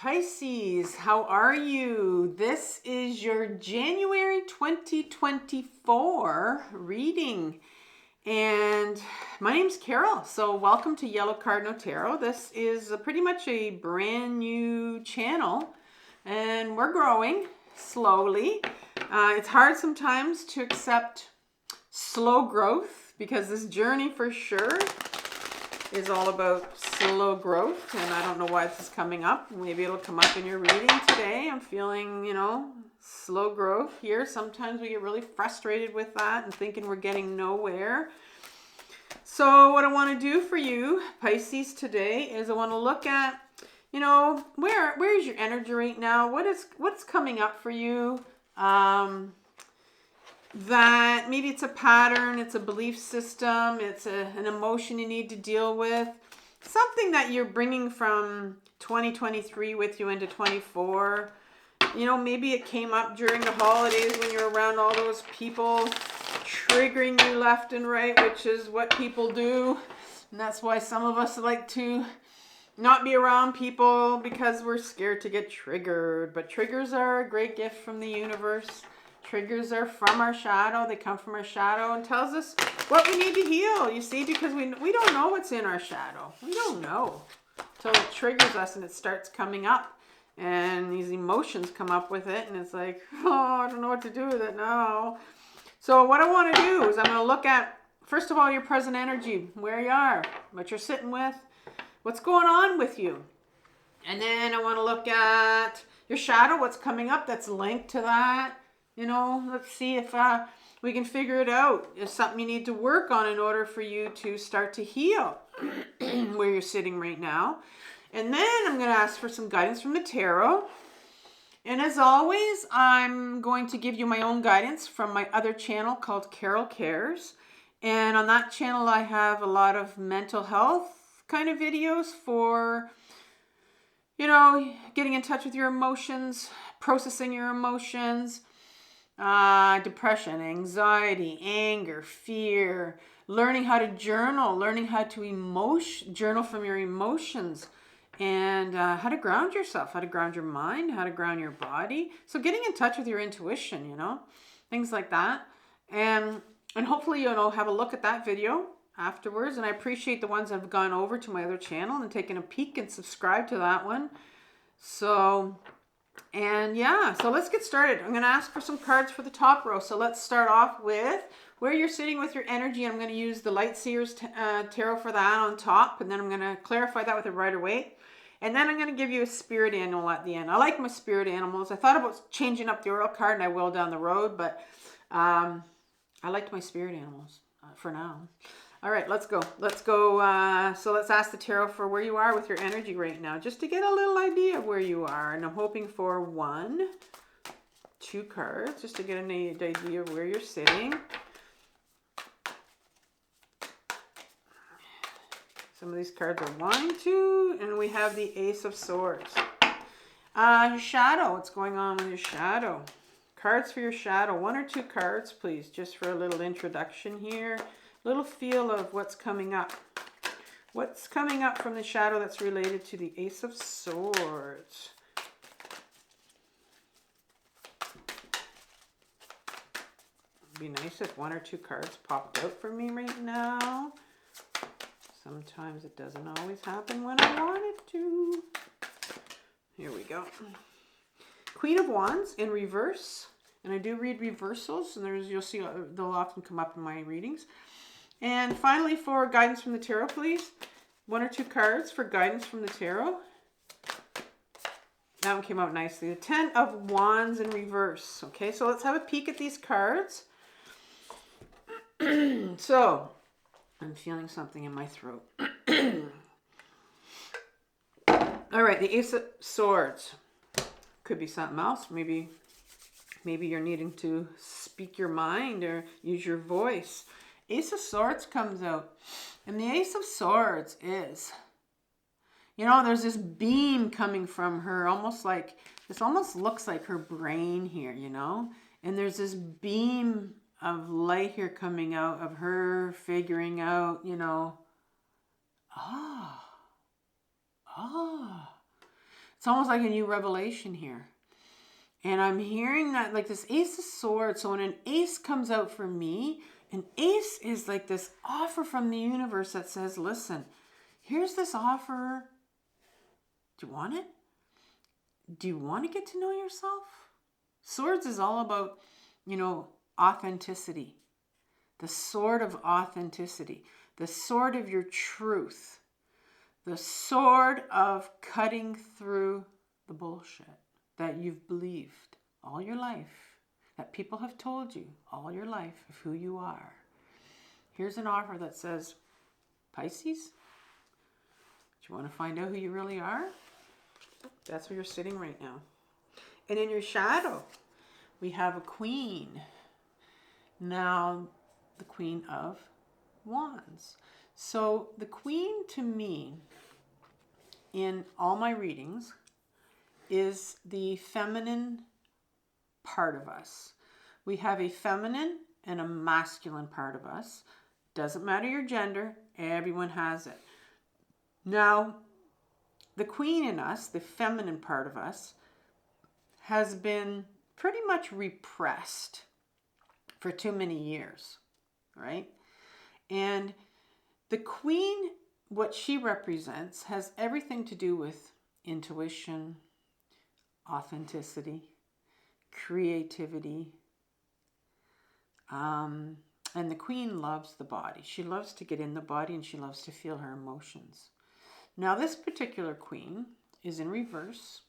Pisces, how are you? This is your January 2024 reading. And my name's Carol. So welcome to Yellow Cardinal Tarot. This is pretty much a brand new channel and we're growing slowly. It's hard sometimes to accept slow growth because this journey for sure is all about slow growth, and I don't know why this is coming up. Maybe it'll come up in your reading today. I'm feeling, slow growth here. Sometimes we get really frustrated with that and thinking we're getting nowhere. So what I want to do for you, Pisces, today is I want to look at, where is your energy right now? What's coming up for you? That maybe it's a pattern, it's a belief system, it's an emotion you need to deal with, something that you're bringing from 2023 with you into 24. Maybe it came up during the holidays when you're around all those people triggering you left and right, which is what people do. And that's why some of us like to not be around people because we're scared to get triggered. But triggers are a great gift from the universe. Triggers are from our shadow. They come from our shadow and tells us what we need to heal, you see, because we don't know what's in our shadow. We don't know until it triggers us and it starts coming up. And these emotions come up with it and it's like, oh, I don't know what to do with it now. So what I want to do is I'm going to look at, first of all, your present energy, where you are, what you're sitting with, what's going on with you. And then I want to look at your shadow, what's coming up that's linked to that. Let's see if we can figure it out. It's something you need to work on in order for you to start to heal where you're sitting right now. And then I'm going to ask for some guidance from the tarot. And as always, I'm going to give you my own guidance from my other channel called Carol Cares. And on that channel, I have a lot of mental health kind of videos for, getting in touch with your emotions, processing your emotions. Depression, anxiety, anger, fear, learning how to journal, learning how to journal from your emotions, and how to ground yourself, how to ground your mind, how to ground your body. So getting in touch with your intuition, things like that. And hopefully, have a look at that video afterwards. And I appreciate the ones that have gone over to my other channel and taken a peek and subscribed to that one. So let's get started. I'm going to ask for some cards for the top row. So let's start off with where you're sitting with your energy. I'm going to use the Light Seers Tarot for that on top. And then I'm going to clarify that with a Rider-Waite. And then I'm going to give you a spirit animal at the end. I like my spirit animals. I thought about changing up the Oracle card, and I will down the road. But I liked my spirit animals for now. All right, let's go. So let's ask the tarot for where you are with your energy right now, just to get a little idea of where you are. And I'm hoping for 1, 2 cards, just to get an idea of where you're sitting. Some of these cards are 1, 2, and we have the Ace of Swords. Your shadow, what's going on with your shadow? Cards for your shadow, 1 or 2 cards, please, just for a little introduction here. Little feel of what's coming up. What's coming up from the shadow that's related to the Ace of Swords? It'd be nice if 1 or 2 cards popped out for me right now. Sometimes it doesn't always happen when I want it to. Here we go. Queen of Wands in reverse. And I do read reversals, and you'll see they'll often come up in my readings. And finally, for guidance from the tarot, please. 1 or 2 cards for guidance from the tarot. That one came out nicely. The 10 of Wands in reverse. Okay, so let's have a peek at these cards. So, I'm feeling something in my throat. All right, the Ace of Swords. Could be something else. Maybe you're needing to speak your mind or use your voice. Ace of Swords comes out. And the Ace of Swords is, there's this beam coming from her, this almost looks like her brain here, And there's this beam of light here coming out of her figuring out, It's almost like a new revelation here. And I'm hearing that like this Ace of Swords. So when an ace comes out for me, an ace is like this offer from the universe that says, listen, here's this offer. Do you want it? Do you want to get to know yourself? Swords is all about, authenticity. The sword of authenticity. The sword of your truth. The sword of cutting through the bullshit that you've believed all your life, that people have told you all your life of who you are. Here's an offer that says, Pisces, do you want to find out who you really are? That's where you're sitting right now. And in your shadow, we have a queen. Now, the Queen of Wands. So the queen to me, in all my readings, is the feminine part of us. We have a feminine and a masculine part of us. Doesn't matter your gender, everyone has it. Now, the queen in us, the feminine part of us, has been pretty much repressed for too many years, right? And the queen, what she represents, has everything to do with intuition, authenticity, creativity. And the queen loves the body. She loves to get in the body and she loves to feel her emotions. Now, this particular queen is in reverse,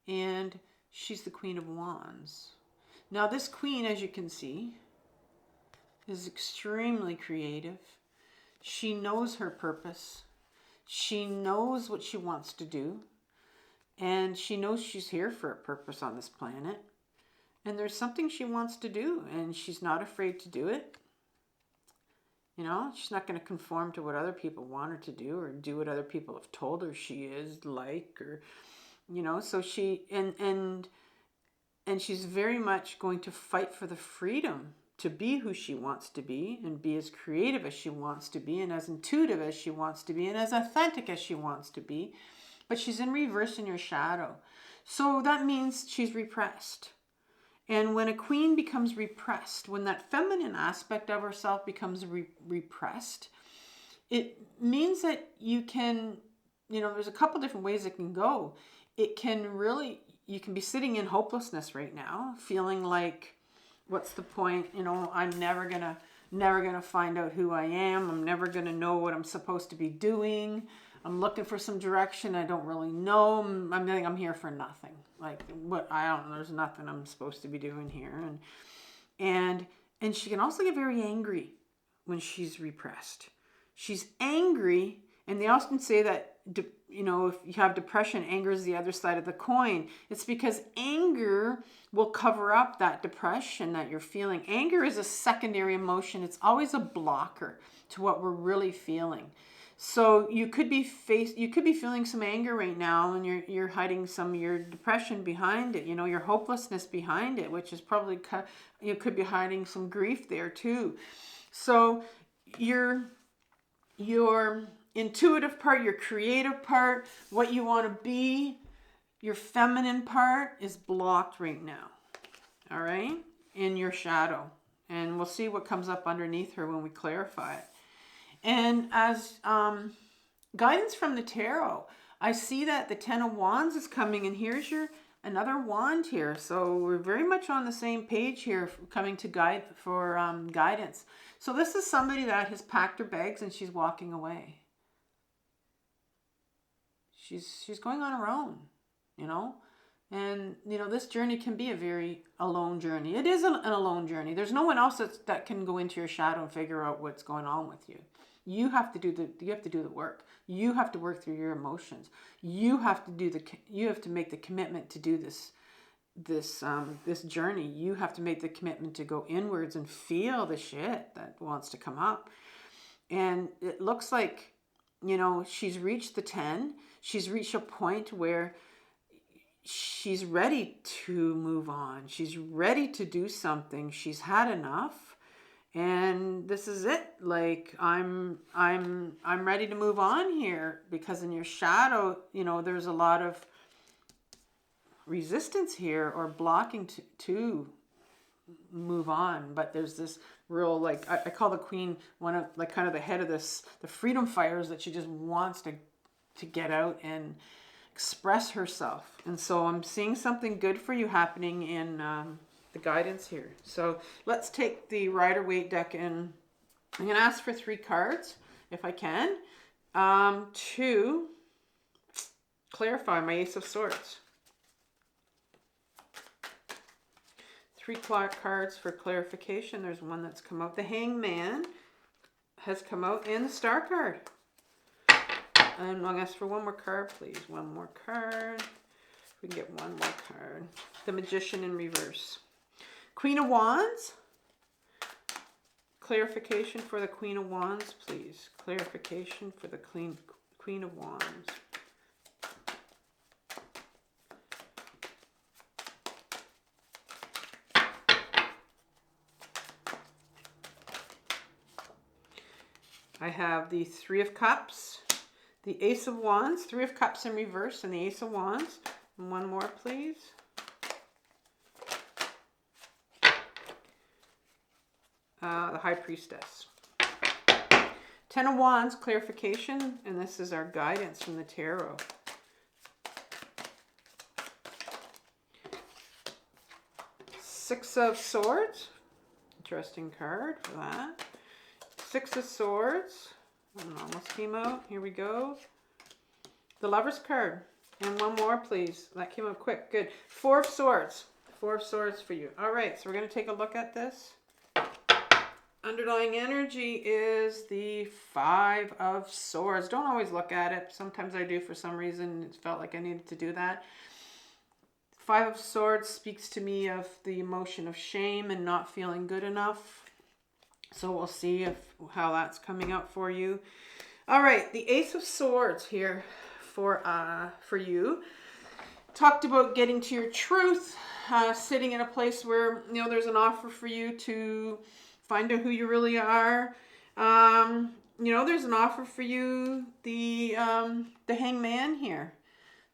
and she's the Queen of Wands. Now, this queen, as you can see, is extremely creative. She knows her purpose. She knows what she wants to do. And she knows she's here for a purpose on this planet. And there's something she wants to do, and she's not afraid to do it. She's not going to conform to what other people want her to do or do what other people have told her she is like, or, so she, and she's very much going to fight for the freedom to be who she wants to be and be as creative as she wants to be and as intuitive as she wants to be and as authentic as she wants to be. But she's in reverse in your shadow. So that means she's repressed. And when a queen becomes repressed, when that feminine aspect of herself becomes repressed, it means that you can, there's a couple different ways it can go. It can really, you can be sitting in hopelessness right now, feeling like, what's the point? I'm never gonna find out who I am. I'm never gonna know what I'm supposed to be doing. I'm looking for some direction. I don't really know. I'm here for nothing. Like, what? I don't know. There's nothing I'm supposed to be doing here. And she can also get very angry when she's repressed. She's angry, and they often say that, if you have depression, anger is the other side of the coin. It's because anger will cover up that depression that you're feeling. Anger is a secondary emotion. It's always a blocker to what we're really feeling. So you could be feeling some anger right now, and you're hiding some of your depression behind it, your hopelessness behind it, which is probably, you could be hiding some grief there too. So your intuitive part, your creative part, what you want to be, your feminine part is blocked right now. All right? In your shadow. And we'll see what comes up underneath her when we clarify it. And as guidance from the tarot, I see that the Ten of Wands is coming, and here's another wand here. So we're very much on the same page here, coming to guidance. So this is somebody that has packed her bags and she's walking away. She's going on her own, And, this journey can be a very alone journey. It is an alone journey. There's no one else that can go into your shadow and figure out what's going on with you. You have to do the work. You have to work through your emotions. You have to make the commitment to do this journey. You have to make the commitment to go inwards and feel the shit that wants to come up. And it looks like, she's reached the 10. She's reached a point where she's ready to move on. She's ready to do something. She's had enough. And this is it. Like I'm ready to move on here, because in your shadow, you know, there's a lot of resistance here or blocking to move on. But there's this real, like, I call the queen one of, like, kind of the head of this, the freedom fires, that she just wants to get out and express herself. And so I'm seeing something good for you happening in the guidance here. So let's take the Rider-Waite deck, and I'm going to ask for 3 cards if I can, to clarify my Ace of Swords. 3 cards for clarification. There's one that's come out. The Hangman has come out, and the Star card. And I'll ask for one more card, please. One more card. We can get one more card. The Magician in reverse. Queen of Wands. Clarification for the Queen of Wands, please. Clarification for the Queen of Wands. I have the 3 of Cups, the Ace of Wands, 3 of Cups in reverse, and the Ace of Wands. And one more, please. The High Priestess. 10 of Wands, clarification, and this is our guidance from the tarot. Six of Swords, interesting card for that. 6 of Swords, almost came out, here we go. The Lover's card, and one more, please. That came out quick, good. 4 of Swords, 4 of Swords for you. All right, so we're going to take a look at this. Underlying energy is the 5 of Swords. Don't always look at it. Sometimes I do for some reason. It felt like I needed to do that. 5 of Swords speaks to me of the emotion of shame and not feeling good enough. So we'll see how that's coming out for you. All right, the Ace of Swords here for you. Talked about getting to your truth, sitting in a place where, you know, there's an offer for you to find out who you really are. You know, there's an offer for you. The Hangman here.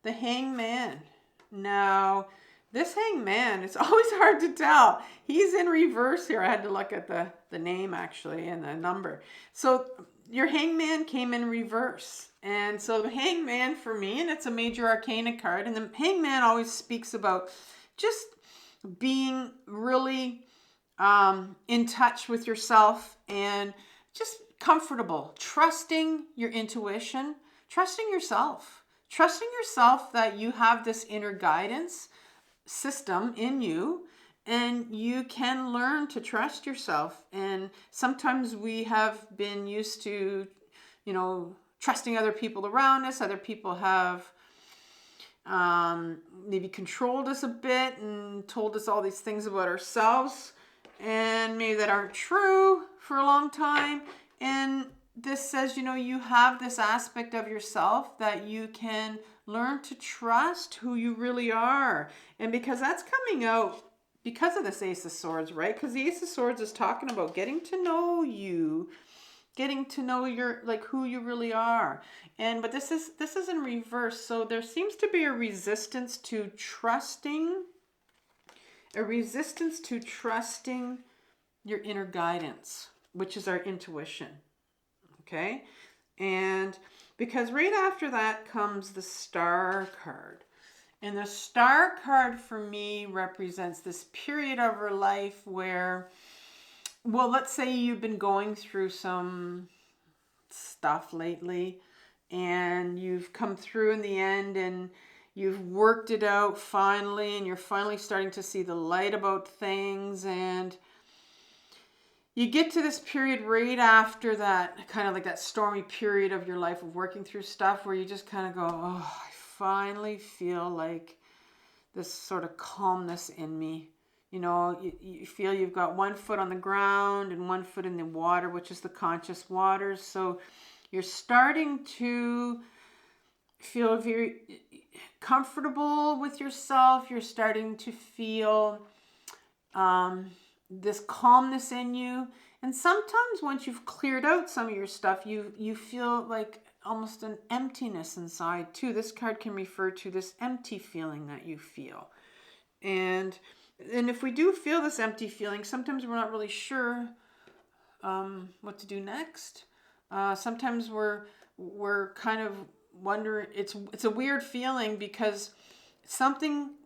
The Hangman. Now, this Hangman, it's always hard to tell. He's in reverse here. I had to look at the name, actually, and the number. So your Hangman came in reverse. And so the Hangman for me, and it's a major arcana card, and the Hangman always speaks about just being really in touch with yourself and just comfortable, trusting your intuition, trusting yourself that you have this inner guidance system in you, and you can learn to trust yourself. And sometimes we have been used to, you know, trusting other people around us. Other people have maybe controlled us a bit and told us all these things about ourselves, and maybe that aren't true for a long time. And this says, you know, you have this aspect of yourself that you can learn to trust who you really are. And because that's coming out because of this Ace of Swords, right? Because the Ace of Swords is talking about getting to know you, getting to know your, like, who you really are. But this is in reverse. So there seems to be a resistance to trusting your inner guidance, which is our intuition. Okay? And because right after that comes the Star card. And the Star card for me represents this period of our life where, well, let's say you've been going through some stuff lately and you've come through in the end and you've worked it out finally, and you're finally starting to see the light about things, and you get to this period right after that, kind of like that stormy period of your life of working through stuff where you just kind of go, oh, I finally feel like this sort of calmness in me. You know, you feel you've got one foot on the ground and one foot in the water, which is the conscious waters. So you're starting to feel very comfortable with yourself. You're starting to feel this calmness in you. And sometimes once you've cleared out some of your stuff, you feel like almost an emptiness inside too. This card can refer to this empty feeling that you feel. And if we do feel this empty feeling, sometimes we're not really sure what to do next. Sometimes we're kind of wondering. It's a weird feeling because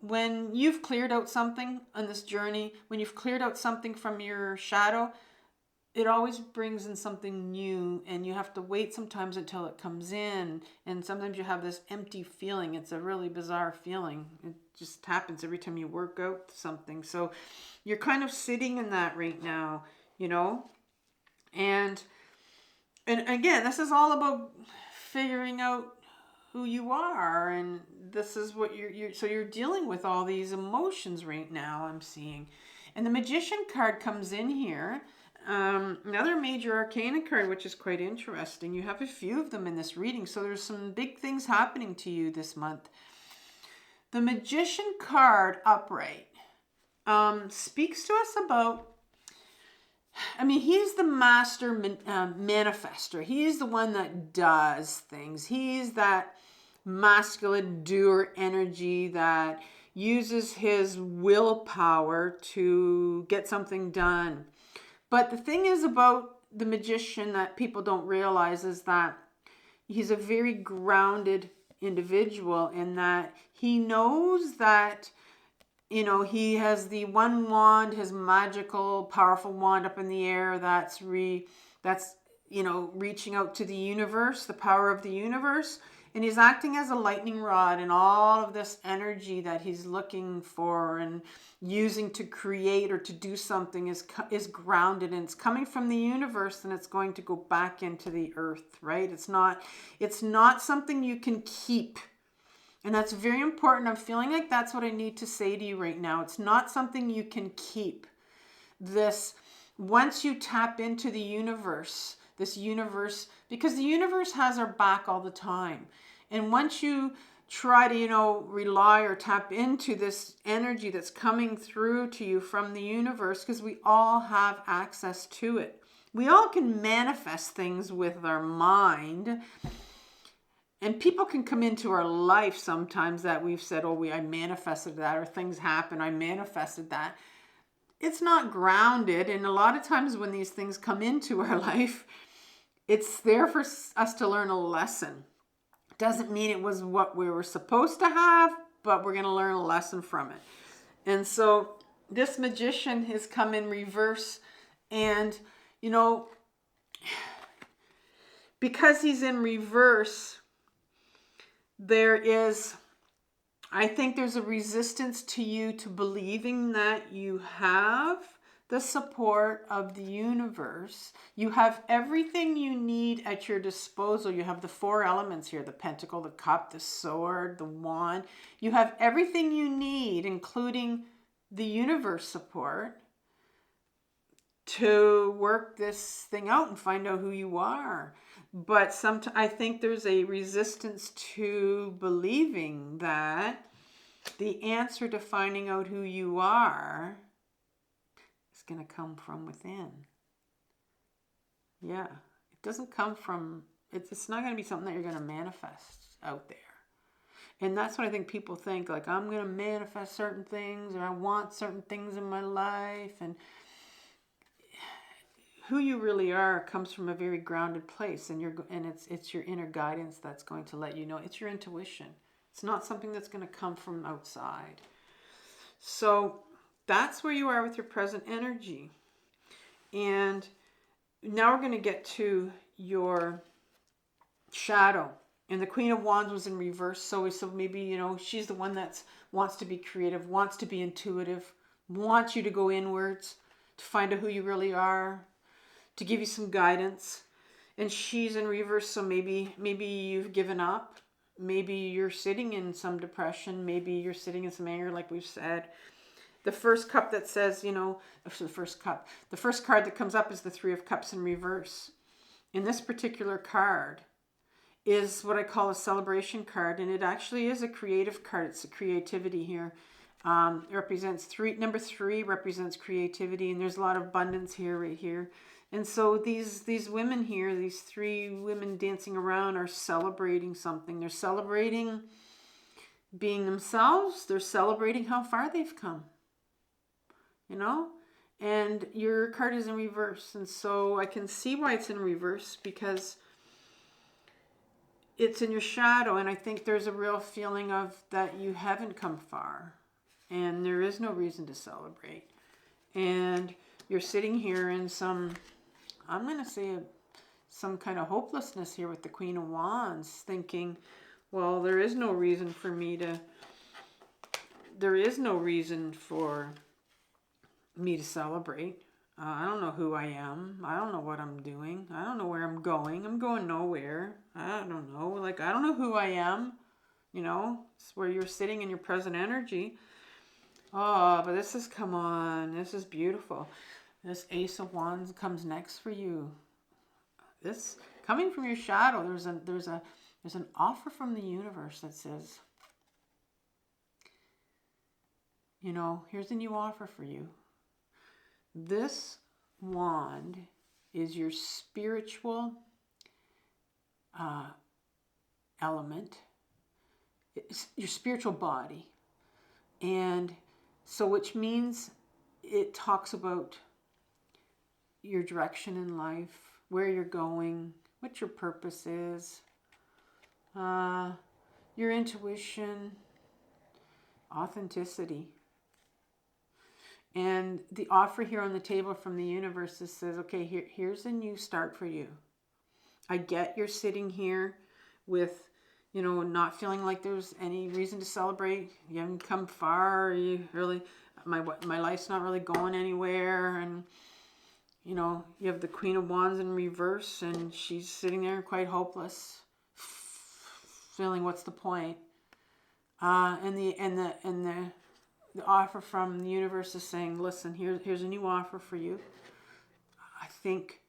when you've cleared out something on this journey, when you've cleared out something from your shadow, it always brings in something new, and you have to wait sometimes until it comes in. And sometimes you have this empty feeling. It's a really bizarre feeling. It just happens every time you work out something. So you're kind of sitting in that right now, you know. And again, this is all about figuring out who you are, and this is what you're dealing with all these emotions right now, I'm seeing. And the Magician card comes in here. Another major arcana card, which is quite interesting. You have a few of them in this reading, so there's some big things happening to you this month. The Magician card upright speaks to us about, he's the master manifester. He's the one that does things. He's that masculine doer energy that uses his willpower to get something done. But the thing is about the Magician that people don't realize is that he's a very grounded individual in that he knows that, he has the one wand, his magical, powerful wand up in the air that's reaching out to the universe, the power of the universe. And he's acting as a lightning rod, and all of this energy that he's looking for and using to create or to do something is grounded, and it's coming from the universe, and it's going to go back into the earth, right? It's not something you can keep. And that's very important. I'm feeling like that's what I need to say to you right now. It's not something you can keep. Once you tap into the universe, because the universe has our back all the time. And once you try to, rely or tap into this energy that's coming through to you from the universe, because we all have access to it. We all can manifest things with our mind. And people can come into our life sometimes that we've said, I manifested that, or things happen, I manifested that. It's not grounded. And a lot of times when these things come into our life, it's there for us to learn a lesson. Doesn't mean it was what we were supposed to have, but we're going to learn a lesson from it. And so this Magician has come in reverse, and, because he's in reverse, I think there's a resistance to you to believing that you have the support of the universe. You have everything you need at your disposal. You have the 4 elements here: the pentacle, the cup, the sword, the wand. You have everything you need, including the universe support, to work this thing out and find out who you are. But I think there's a resistance to believing that the answer to finding out who you are is going to come from within. Yeah, it doesn't come from, it's not going to be something that you're going to manifest out there. And that's what I think people think, like, I'm going to manifest certain things, or I want certain things in my life. And who you really are comes from a very grounded place, and it's your inner guidance that's going to let you know. It's your intuition. It's not something that's going to come from outside. So that's where you are with your present energy. And now we're going to get to your shadow. And the Queen of Wands was in reverse. So maybe, she's the one that wants to be creative, wants to be intuitive, wants you to go inwards to find out who you really are, to give you some guidance. And she's in reverse, so maybe you've given up. Maybe you're sitting in some depression. Maybe you're sitting in some anger, like we've said. The first cup that says, the first card that comes up is the 3 of Cups in reverse. And this particular card is what I call a celebration card, and it actually is a creative card. It's a creativity here. It represents number 3 represents creativity, and there's a lot of abundance here, right here. And so these women here, these three women dancing around, are celebrating something. They're celebrating being themselves. They're celebrating how far they've come. You know? And your card is in reverse. And so I can see why it's in reverse, because it's in your shadow. And I think there's a real feeling of that you haven't come far. And there is no reason to celebrate. And you're sitting here in some, I'm going to say, some kind of hopelessness here with the Queen of Wands, thinking, well, there is no reason for me to celebrate. I don't know who I am. I don't know what I'm doing. I don't know where I'm going. I'm going nowhere. I don't know. Like, I don't know who I am. You know, it's where you're sitting in your present energy. Oh, but this is, come on. This is beautiful. This Ace of Wands comes next for you. This, coming from your shadow, there's an offer from the universe that says, you know, here's a new offer for you. This wand is your spiritual element. It's your spiritual body. And so, which means it talks about your direction in life, where you're going, what your purpose is, your intuition, authenticity. And the offer here on the table from the universe says, okay, here's a new start for you. I get you're sitting here with, you know, not feeling like there's any reason to celebrate. You haven't come far. You really, my life's not really going anywhere. And, you know, you have the Queen of Wands in reverse, and she's sitting there quite hopeless, feeling, what's the point? And the offer from the universe is saying, listen, here's a new offer for you. I think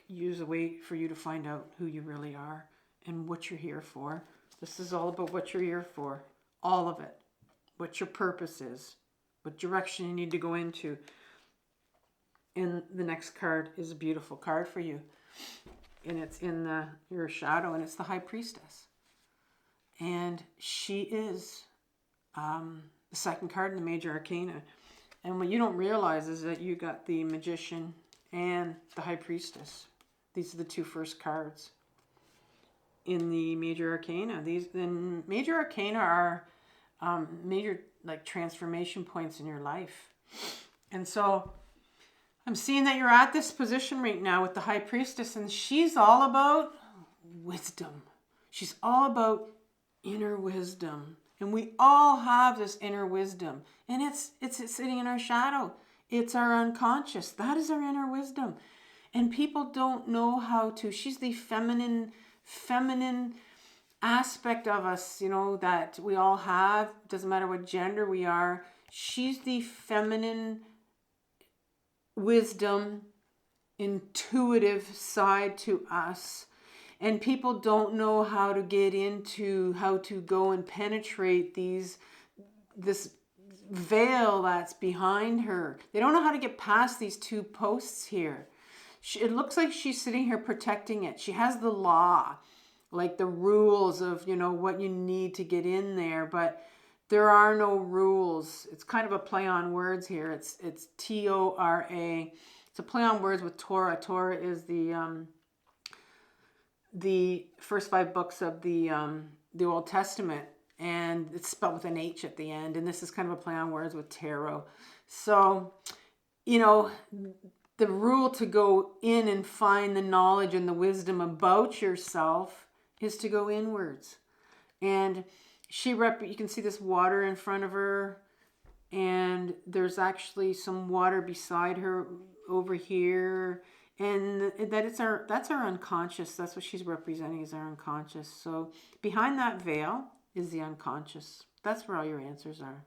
there's a way for you to find out who you really are and what you're here for. This is all about what you're here for. All of it. What your purpose is. What direction you need to go into. And the next card is a beautiful card for you. And it's in your shadow, and it's the High Priestess. And she is the second card in the Major Arcana. And what you don't realize is that you got the Magician and the High Priestess. These are the two first cards in the Major Arcana. The Major Arcana are major, like, transformation points in your life. And so I'm seeing that you're at this position right now with the High Priestess, and she's all about wisdom. She's all about inner wisdom. And we all have this inner wisdom. And it's sitting in our shadow. It's our unconscious. That is our inner wisdom. And people don't know how to. She's the feminine aspect of us, you know, that we all have. Doesn't matter what gender we are. She's the feminine wisdom, intuitive side to us. And people don't know how to get into, how to go and penetrate this veil that's behind her. They don't know how to get past these two posts here. It looks like she's sitting here protecting it. She has the law, like the rules of, you know, what you need to get in there, but there are no rules. It's kind of a play on words here. It's T-O-R-A. It's a play on words with Torah. Torah is the first 5 books of the Old Testament, and it's spelled with an H at the end, and this is kind of a play on words with tarot. So, you know, the rule to go in and find the knowledge and the wisdom about yourself is to go inwards. And you can see this water in front of her, and there's actually some water beside her over here. And that's our unconscious. That's what she's representing, is our unconscious. So behind that veil is the unconscious. That's where all your answers are.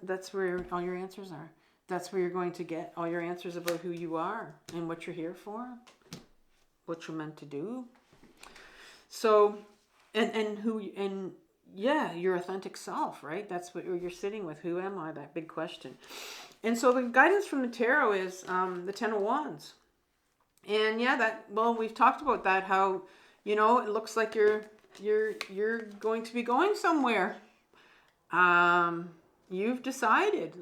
That's where all your answers are. That's where you're going to get all your answers about who you are and what you're here for, what you're meant to do. So, yeah, your authentic self, right? That's what you're sitting with. Who am I? That big question. And so the guidance from the tarot is the Ten of Wands. And yeah, we've talked about that, how, it looks like you're going to be going somewhere. You've decided,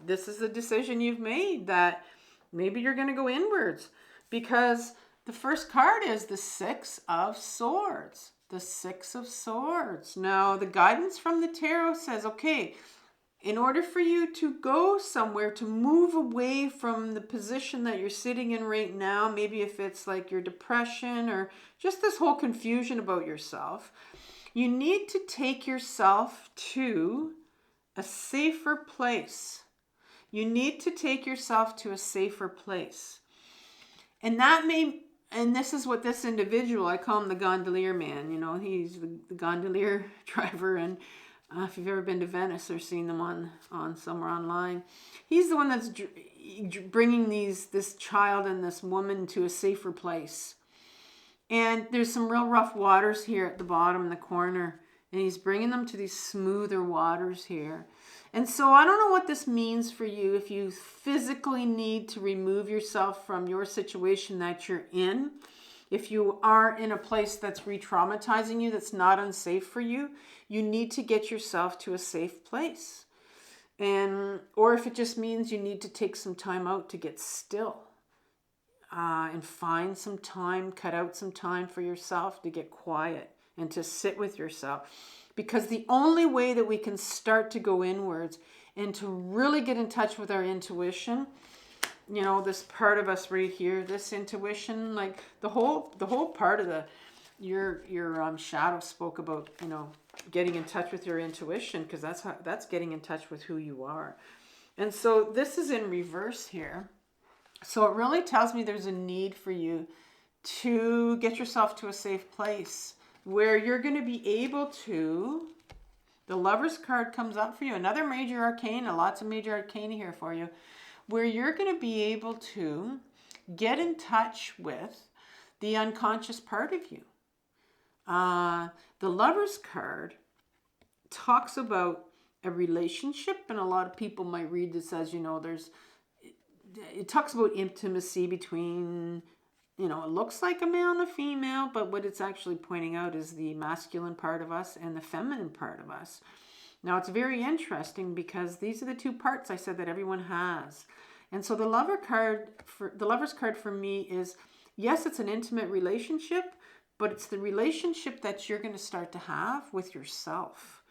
this is the decision you've made, that maybe you're going to go inwards, because the first card is the Six of Swords. The Six of Swords. Now, the guidance from the tarot says, okay, in order for you to go somewhere, to move away from the position that you're sitting in right now, maybe if it's like your depression or just this whole confusion about yourself, you need to take yourself to a safer place. You need to take yourself to a safer place. And this is what this individual, I call him the gondolier man, he's the gondolier driver, and if you've ever been to Venice or seen them on somewhere online, he's the one that's bringing this child and this woman to a safer place. And there's some real rough waters here at the bottom in the corner, and he's bringing them to these smoother waters here. And so I don't know what this means for you, if you physically need to remove yourself from your situation that you're in. If you are in a place that's re-traumatizing you, that's not unsafe for you, you need to get yourself to a safe place. Or if it just means you need to take some time out to get still, and find some time, cut out some time for yourself to get quiet and to sit with yourself. Because the only way that we can start to go inwards and to really get in touch with our intuition, this part of us right here, this intuition, like the whole part of your shadow spoke about, getting in touch with your intuition, because that's getting in touch with who you are. And so this is in reverse here. So it really tells me there's a need for you to get yourself to a safe place where you're going to be able to, the Lover's card comes up for you, another major arcana, lots of major arcana here for you, where you're going to be able to get in touch with the unconscious part of you. The Lover's card talks about a relationship, and a lot of people might read this as, it talks about intimacy between, it looks like a male and a female, but what it's actually pointing out is the masculine part of us and the feminine part of us. Now, it's very interesting because these are the two parts I said that everyone has. And so the Lover's card for me is, yes, it's an intimate relationship, but it's the relationship that you're going to start to have with yourself.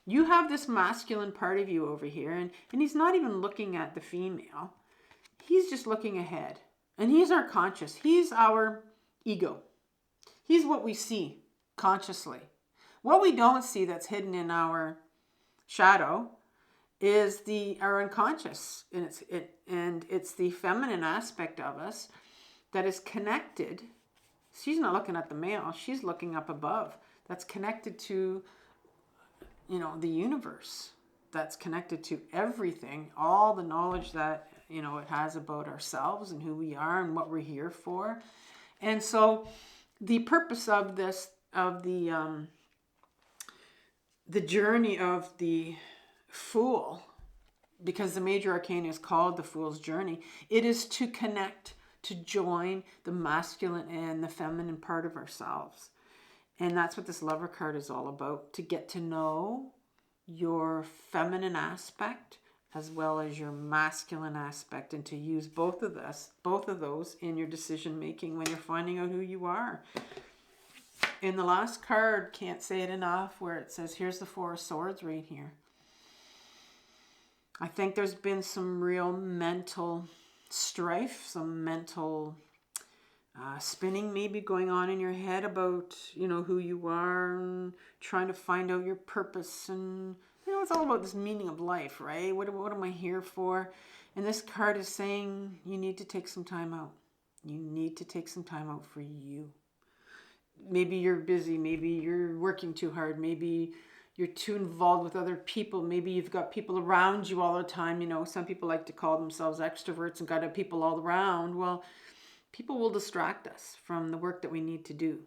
You have this masculine part of you over here, and he's not even looking at the female. He's just looking ahead. And he's our conscious. He's our ego. He's what we see consciously. What we don't see that's hidden in our shadow is our unconscious. And it's the feminine aspect of us that is connected. She's not looking at the male. She's looking up above. That's connected to, the universe. That's connected to everything. All the knowledge that it has about ourselves and who we are and what we're here for. And so the purpose of this, of the journey of the Fool, because the major arcana is called the Fool's Journey, it is to connect, to join the masculine and the feminine part of ourselves. And that's what this Lover card is all about, to get to know your feminine aspect as well as your masculine aspect, and to use both of those in your decision making when you're finding out who you are. In the last card, can't say it enough, where it says, here's the Four of Swords right here. I think there's been some real mental strife, some mental spinning maybe going on in your head about, who you are, and trying to find out your purpose, and it's all about this meaning of life, right? What am I here for? And this card is saying you need to take some time out. You need to take some time out for you. Maybe you're busy. Maybe you're working too hard. Maybe you're too involved with other people. Maybe you've got people around you all the time. Some people like to call themselves extroverts and got people all around. Well, people will distract us from the work that we need to do.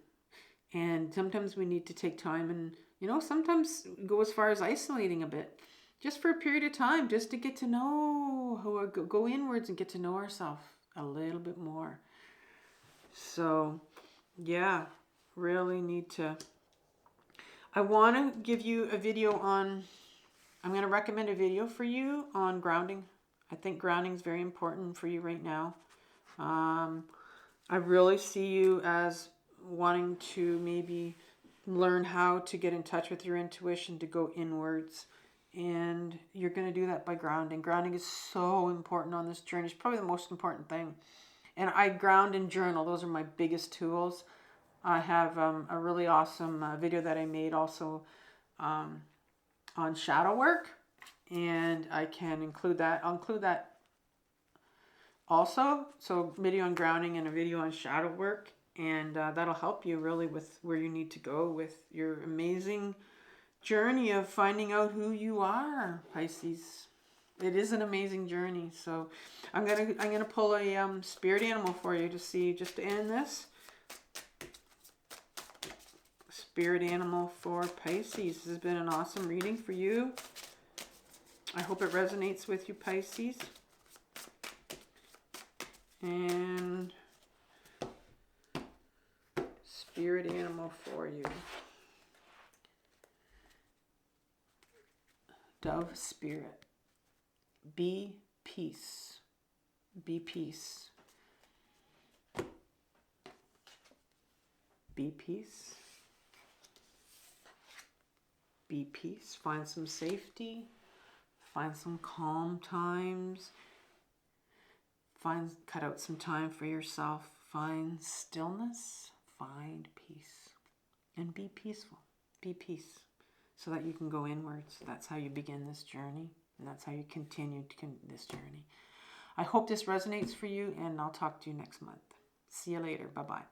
And sometimes we need to take time and, sometimes go as far as isolating a bit just for a period of time, just to get to know who, go inwards and get to know ourselves a little bit more. So, yeah, really need to. I want to give you a video on, I'm going to recommend a video for you on grounding. I think grounding is very important for you right now. I really see you as wanting to maybe learn how to get in touch with your intuition, to go inwards. And you're going to do that by grounding. Grounding is so important on this journey. It's probably the most important thing. And I ground and journal. Those are my biggest tools. I have a really awesome video that I made also on shadow work. And I can include that. I'll include that also. So video on grounding and a video on shadow work. And that'll help you really with where you need to go with your amazing journey of finding out who you are, Pisces. It is an amazing journey. So I'm gonna pull a spirit animal for you to see, just to end this. Spirit animal for Pisces. This has been an awesome reading for you. I hope it resonates with you, Pisces. And spirit animal for you. Dove spirit. Be peace. Be peace. Be peace. Be peace. Find some safety. Find some calm times. Cut out some time for yourself. Find stillness. Find peace. And be peaceful. Be peace. So that you can go inwards. That's how you begin this journey. And that's how you continue this journey. I hope this resonates for you, and I'll talk to you next month. See you later. Bye-bye.